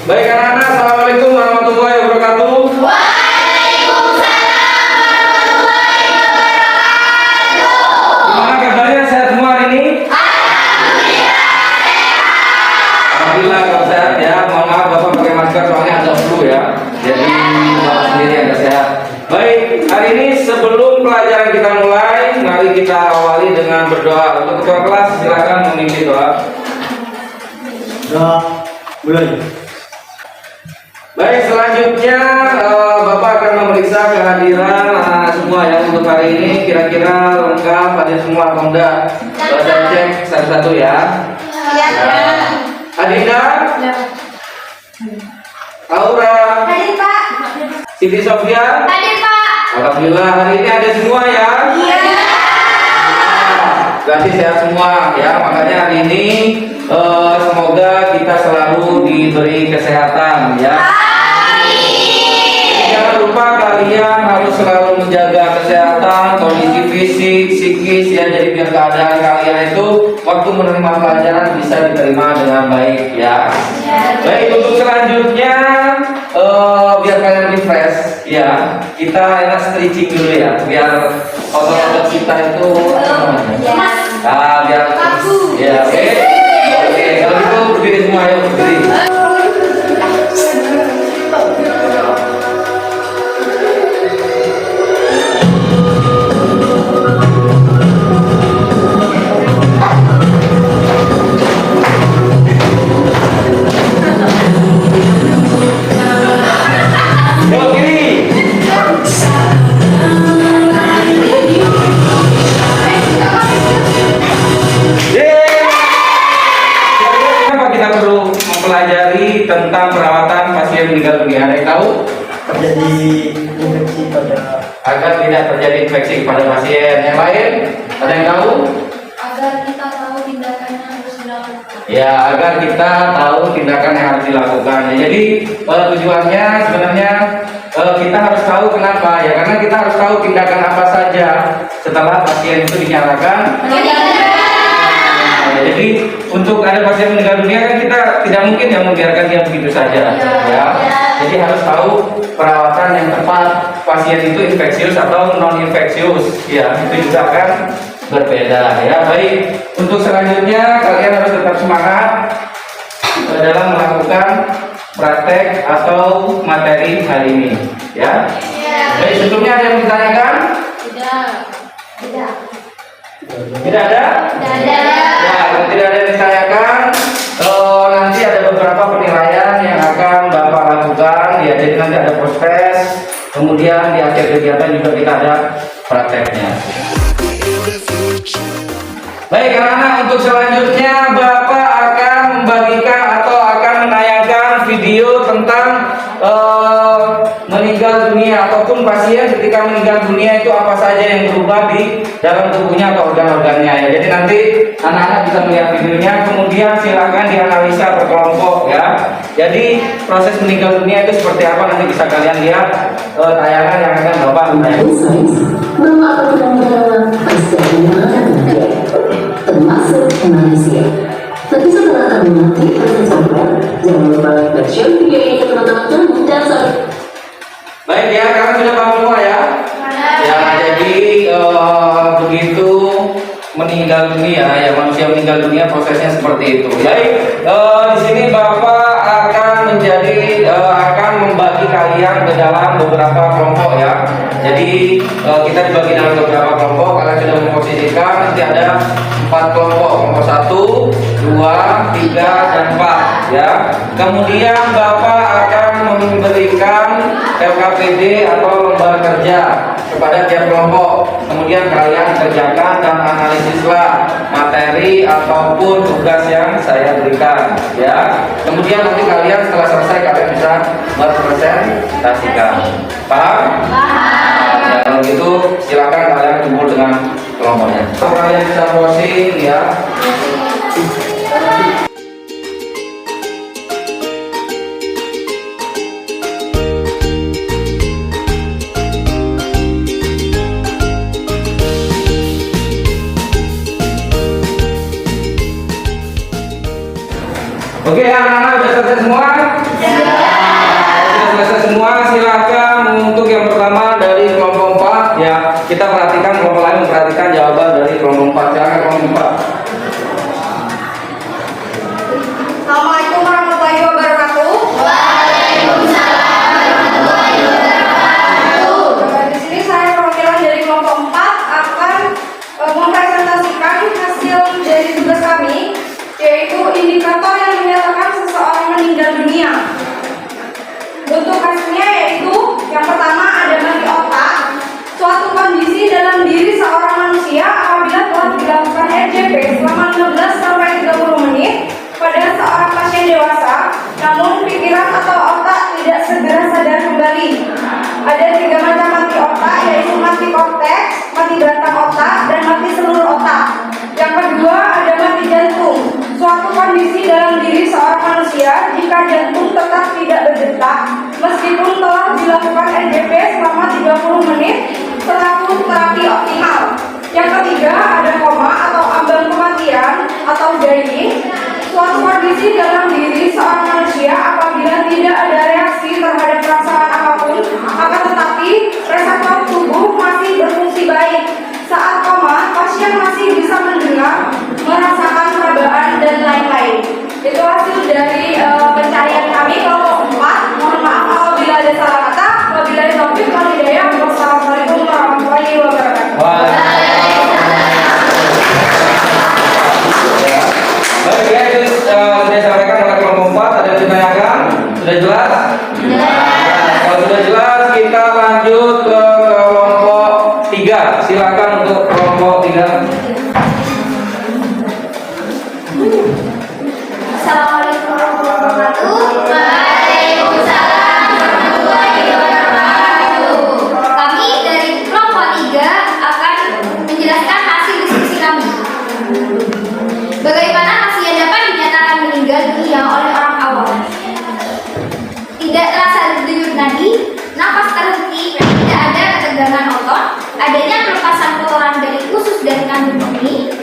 Baik anak-anak, assalamualaikum warahmatullahi wabarakatuh. Gimana kabarnya, sehat semua hari ini? Alhamdulillah kalau sehat ya. Mohon maaf Bapak pakai masker soalnya agak flu ya. Jadi Bapak sendiri agak sehat. Baik, hari ini sebelum pelajaran kita mulai, mari kita awali dengan berdoa. Untuk ketua kelas silakan memimpin doa. Doa mulai. Baik, selanjutnya Bapak akan memeriksa kehadiran semua yang untuk hari ini kira-kira lengkap, hadir semua atau enggak. Saya cek satu-satu ya. Adinda, Aura, Hadir Pak. Siti Sofia. Hadir Pak. Alhamdulillah hari ini ada semua ya. Iya. Berarti sehat semua ya. Makanya hari ini semoga kita selalu diberi kesehatan ya. Jangan lupa kalian harus selalu menjaga kesehatan, kondisi fisik, psikis ya. Jadi biar keadaan kalian itu waktu menerima pelajaran bisa diterima dengan baik ya. Baik, untuk selanjutnya biar kalian refresh ya. Kita enak stretching dulu ya. Biar otot-otot kita itu biar ya. Oke, kalau gitu berdiri semua ya, berdiri. Mempelajari tentang perawatan pasien meninggal dunia. Ada yang tahu? Terjadi infeksi pada Agar tidak terjadi infeksi kepada pasien. Yang lain? Ada yang tahu? Agar kita tahu tindakan yang harus dilakukan. Ya, agar kita tahu tindakan yang harus dilakukan. Jadi tujuannya sebenarnya kita harus tahu kenapa ya, karena kita harus tahu tindakan apa saja setelah pasien itu dinyatakan. Jadi untuk ada pasien meninggal dunia kan kita tidak mungkin yang membiarkan dia begitu saja ya. Jadi harus tahu perawatan yang tepat pasien itu infeksius atau non infeksius ya. Itu juga akan berbeda ya. Baik, untuk selanjutnya kalian harus tetap semangat dalam melakukan praktek atau materi hari ini ya. Baik, sebelumnya ada yang ditanyakan? Tidak. Tidak ada? Ya, kalau tidak ada yang ditanyakan, nanti ada beberapa penilaian yang akan Bapak lakukan ya. Jadi nanti ada post-test, kemudian di akhir kegiatan juga kita ada prakteknya. Baik anak-anak, untuk selanjutnya Bapak akan membagikan atau akan menayangkan video tentang meninggal dunia ataupun pasien ketika meninggal dunia itu apa saja yang berubah di dalam tubuhnya atau organ-organnya ya. Jadi nanti anak-anak bisa melihat videonya, kemudian silakan dianalisa per kelompok ya. Jadi proses meninggal dunia itu seperti apa nanti bisa kalian lihat tayangan yang akan Bapak tayangkan. Bahwa perkembangan termasuk manusia. Tapi setelah kamu mati, jangan lupa like dan share video ini ke teman-teman kamu dan sahabat. Baik ya, kalian sudah paham semua ya? Ya, jadi begitu meninggal dunia ya, manusia meninggal dunia prosesnya seperti itu. Baik, di sini Bapak akan akan membagi kalian ke dalam beberapa kelompok ya. Jadi kita dibagi dalam beberapa kelompok. Kalian sudah memposisikan nanti ada 4 kelompok, kelompok 1, 2, 3, dan 4 ya. Kemudian Bapak akan memberikan LKPD atau lembar kerja kepada tiap kelompok. Kemudian kalian kerjakan dan analisislah materi ataupun tugas yang saya berikan ya. Kemudian nanti kalian setelah selesai kalian bisa berpresentasikan. Paham? Ya, kalau gitu silakan kalian kumpul dengan kelompoknya. Kalian bisa browsing ya. Oke, anak-anak udah selesai semua? Sudah selesai semua, silakan untuk yang pertama dari kelompok 4 ya. Kita perhatikan, kelompok lain memperhatikan jawaban dari kelompok 4. Silakan kelompok 4. Assalamualaikum warahmatullahi wabarakatuh. Di sini saya perwakilan dari kelompok 4 akan mempresentasikan hasil dari tugas kami, yaitu indikator yang menyatakan seseorang meninggal dunia. Bentuk hasilnya yaitu yang pertama ada mati otak, suatu kondisi dalam diri seorang manusia apabila telah dilakukan RJP selama 15 sampai 30 menit pada seorang pasien dewasa, namun pikiran atau otak tidak segera sadar kembali. Ada 3 macam mati otak, yaitu mati korteks, mati batang otak, dan mati seluruh otak. Yang kedua ada mati jantung, suatu kondisi dalam diri seorang manusia jika jantung tetap tidak berdetak meskipun telah dilakukan RJP selama 30 menit setelah terapi optimal. Yang ketiga ada koma atau ambang kematian atau dying, suatu kondisi dalam diri seorang manusia apabila tidak ada reaksi terhadap perasaan apapun, akan tetapi reseptor tubuh masih berfungsi baik. Saat koma, pasien masih bisa mendengar, merasakan perabaan, dan lain-lain. Itu hasil dari pencarian kami kelompok 4. Mohon maaf apabila ada salah kata. Wabillahi taufiq wal hidayah. Wassalamualaikum warahmatullahi wabarakatuh. Baik ya, itu sudah disampaikan oleh kelompok 4. Ada yang ditanyakan? Sudah jelas? Kalau sudah jelas, kita lanjut ke kelompok 3. Silakan untuk kelompok 3. Assalamualaikum warahmatullahi wabarakatuh. Waalaikumsalam warahmatullahi wabarakatuh. Kami dari kelompok 3 akan menjelaskan hasil diskusi kami. Bagaimana pasien dapat dinyatakan meninggal dunia oleh orang awam? Tidak terasa denyut nadi, nafas terhenti, tidak ada ketegangan otot, adanya pelepasan kotoran dari usus dan kandung kemih,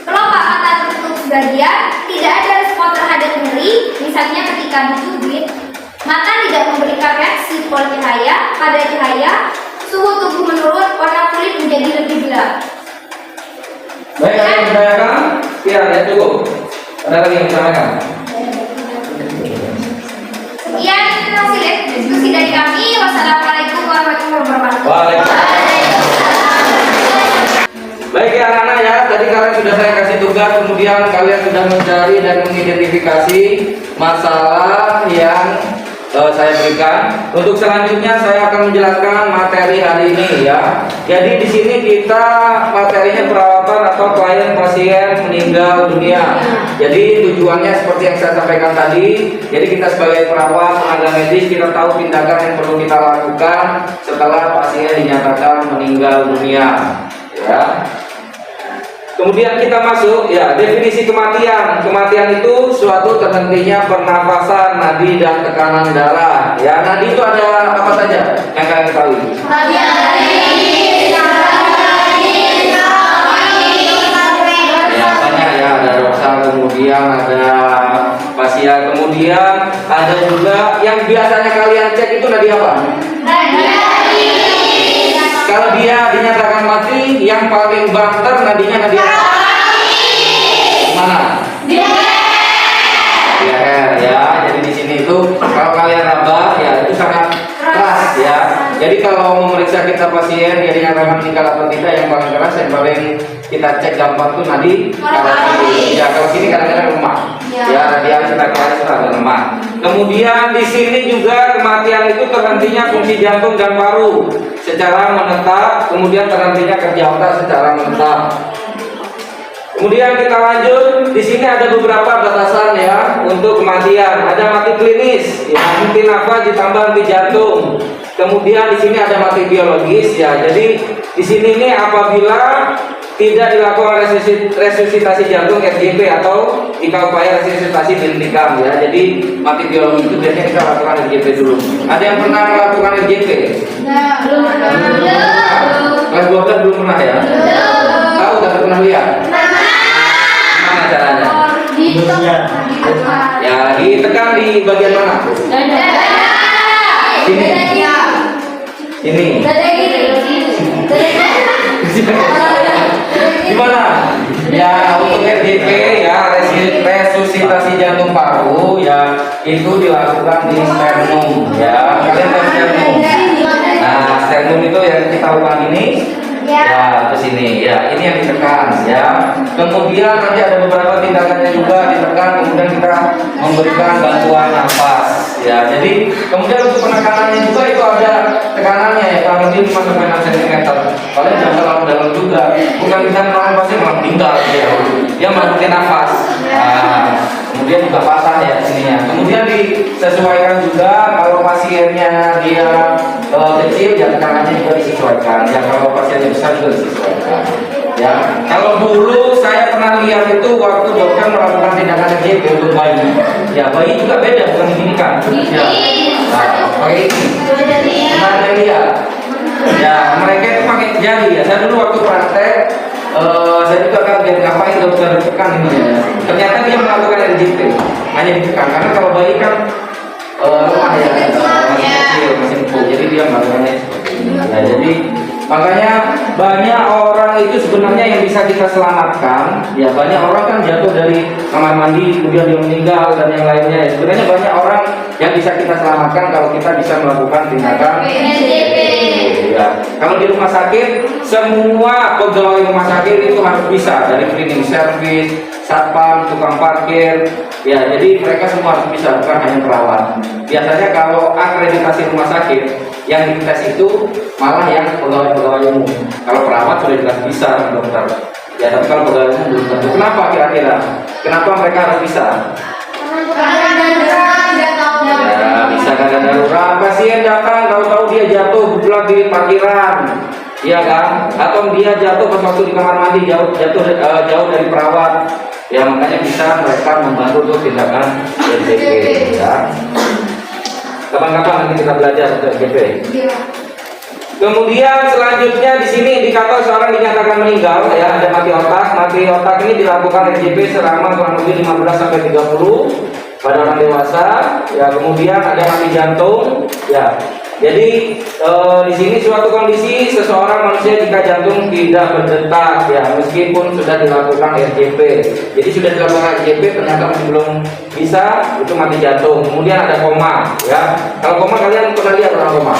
kelopak mata tertutup sebagian, tidak ada respon terhadap nyeri, misalnya ketika dicubit, mata tidak memberikan reaksi pola cahaya, pada cahaya, suhu tubuh menurun, warna kulit menjadi lebih gelap. Baik, ada yang ditanyakan? Ya cukup. Ada lagi yang ditanyakan? Sekian hasil diskusi dari kami. Wassalamualaikum warahmatullahi wabarakatuh. Waalaikumsalam. Baik ya anak-anak ya, tadi kalian sudah saya kasih tugas, kemudian kalian sudah mencari dan mengidentifikasi masalah yang saya berikan. Untuk selanjutnya saya akan menjelaskan materi hari ini ya. Jadi di sini kita materinya perawatan atau klien pasien meninggal dunia. Jadi tujuannya seperti yang saya sampaikan tadi. Jadi kita sebagai perawat tenaga medis kita tahu tindakan yang perlu kita lakukan setelah pasien dinyatakan meninggal dunia. Ya. Kemudian kita masuk ya definisi kematian. Kematian itu suatu terhentinya pernafasan, nadi dan tekanan darah. Ya, nadi itu ada apa saja yang kalian ketahui? Ya, banyak ya, ada dorsal, kemudian ada fasia, kemudian ada juga yang biasanya kalian cek itu nadi apa? Kalau dia dinyatakan mati, yang paling banter nadinya nadi apa? Mana? Leher ya. Jadi di sini itu kalau kalian raba ya itu sangat keras ya. Jadi kalau memeriksa kita pasien dia dinyatakan meninggal atau tidak, yang paling keras yang paling kita cek gampang tuh nadi parasi. Ya kalau sini kadang-kadang lemah. Ya radialis radialis ada lemah. Kemudian di sini juga kematian itu terhentinya fungsi jantung dan paru secara menetap, kemudian terhentinya kerja otak secara menetap. Kemudian kita lanjut, di sini ada beberapa batasan ya untuk kematian. Ada mati klinis, ya, henti nafas ditambah henti jantung. Kemudian di sini ada mati biologis ya. Jadi di sini ini apabila tidak dilakukan resusitasi jantung RJP atau jika upaya resusitasi dihentikan ya. Jadi mati biologis itu biasanya kita lakukan RJP dulu. Ada yang pernah melakukan RJP? Belum pernah. Kelas 12 belum pernah ya? Tahu, tapi pernah lihat? Gimana caranya? Indonesia. Ya, ditekan di bagian mana? Sini. Ini. Gimana? Ya, untuk RJP ya, resusitasi jantung paru ya, itu dilakukan di sternum ya. Kalian tahu sternum? Nah, sternum itu yang kita ulang ini. Ya, ke sini ya. Ini yang ditekan ya. Kemudian nanti ada beberapa tindakannya juga ditekan. Kemudian kita memberikan bantuan nafas ya. Jadi kemudian untuk penekanannya juga itu ada tekanannya ya. Kalau dia 5-6 cm. Kalian jangan terlalu dalam juga. Bukan kita orang pasti malah meninggal ya. Dia melakukan nafas. Nah, kemudian juga patah ya sininya. Kemudian disesuaikan juga kalau pasiennya dia kecil ya tekanannya juga disesuaikan. Ya kalau pasiennya besar juga disesuaikan. Ya kalau dulu saya pernah lihat itu waktu dokter melakukan tindakan RJP untuk bayi. Ya bayi juga beda bukan diginikan. Ya. Nah, pakai ini. Nah, dia. Ya mereka itu pakai jari ya. Saya dulu waktu praktek saya juga kaget ngapain dokter ditekan ini ya. Ternyata dia melakukan RJP hanya ditekan karena kalau bayi kan lemah ya, masih kecil, masih empuk, jadi dia melakukannya seperti ini. Ya, jadi makanya banyak orang itu sebenarnya yang bisa kita selamatkan. Ya banyak orang kan jatuh dari kamar mandi kemudian dia meninggal dan yang lainnya. Ya, sebenarnya banyak orang yang bisa kita selamatkan kalau kita bisa melakukan tindakan RJP. Ya, kalau di rumah sakit semua pegawai rumah sakit itu harus bisa dari cleaning service, satpam, tukang parkir. Ya, jadi mereka semua harus bisa, bukan hanya perawat. Biasanya kalau akreditasi rumah sakit yang dites itu malah yang pegawai-pegawai umum. Kalau perawat sudah jelas bisa, dokter. Ya, tapi kalau pegawai umum belum tentu. Kenapa kira-kira? Kenapa mereka harus bisa? Ya, bisa karena darurat. Pasien datang, tahu-tahu dia jatuh bulat di parkiran. Iya kan? Atau dia jatuh pas waktu di kamar mandi jauh dari perawat. Ya makanya bisa mereka membantu untuk tindakan RJP ya. Kapan-kapan nanti kita belajar RJP. Kemudian selanjutnya di sini indikator seorang dinyatakan meninggal ya, ada mati otak. Mati otak ini dilakukan RJP selama kurang lebih 15 sampai 30 pada orang dewasa. Ya, kemudian ada mati jantung ya. Jadi di sini suatu kondisi seseorang manusia jika jantung tidak berdetak ya meskipun sudah dilakukan RJP. Jadi sudah dilakukan RJP ternyata masih belum bisa, itu mati jantung. Kemudian ada koma ya. Kalau koma kalian pernah lihat orang koma?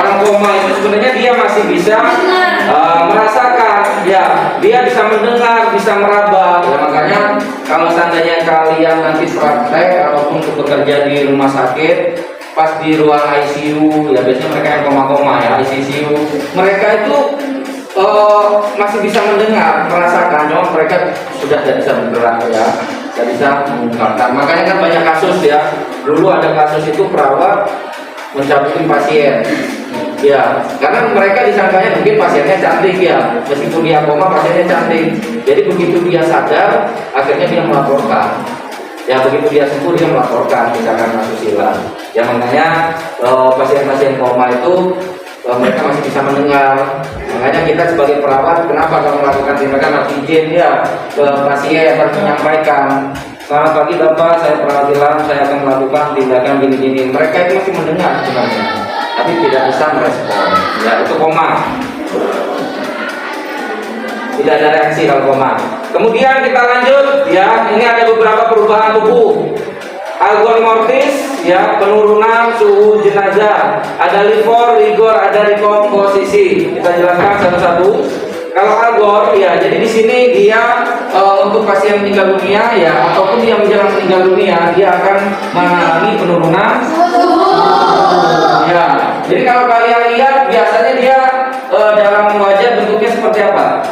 Orang koma itu sebenarnya dia masih bisa merasakan ya, dia bisa mendengar, bisa meraba. Ya makanya kalau seandainya kalian nanti praktek ataupun bekerja di rumah sakit pas di ruang ICU ya biasanya mereka yang koma-koma ya ICU mereka itu masih bisa mendengar merasakan cuma mereka sudah tidak bisa bergerak ya tidak bisa mengungkapkan. Makanya kan banyak kasus ya, dulu ada kasus itu perawat mencabutin pasien ya karena mereka disangkanya mungkin pasiennya cantik ya, meskipun dia koma pasiennya cantik, jadi begitu dia sadar akhirnya dia melaporkan. Ya begitu dia sembuh dia melaporkan misalkan asusila. Ya makanya pasien-pasien koma itu mereka masih bisa mendengar. Makanya kita sebagai perawat kenapa kalau melakukan tindakan antigen ya ke pasien harus menyampaikan, selamat pagi Bapak, saya perwakilan, saya akan melakukan tindakan gini-gini. Mereka itu masih mendengar sebenarnya, tapi tidak bisa merespon. Ya itu koma. Tidak ada reaksi kalau koma. Kemudian kita lanjut ya, ini ada beberapa perubahan tubuh. Algor mortis ya, penurunan suhu jenazah. Ada livor, rigor, ada rekomposisi. Kita jelaskan satu-satu. Kalau algor ya, jadi di sini dia untuk pasien meninggal dunia ya, ataupun dia menjelang meninggal dunia, dia akan mengalami penurunan suhu. Ya, jadi kalau kalian lihat biasanya dia dalam wajah bentuknya seperti apa?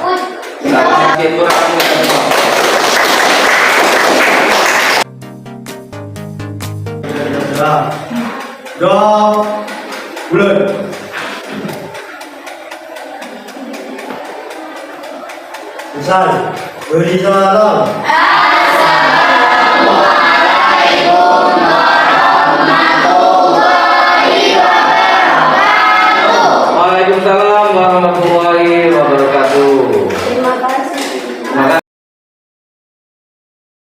Dua bulan. Besar, beri salam.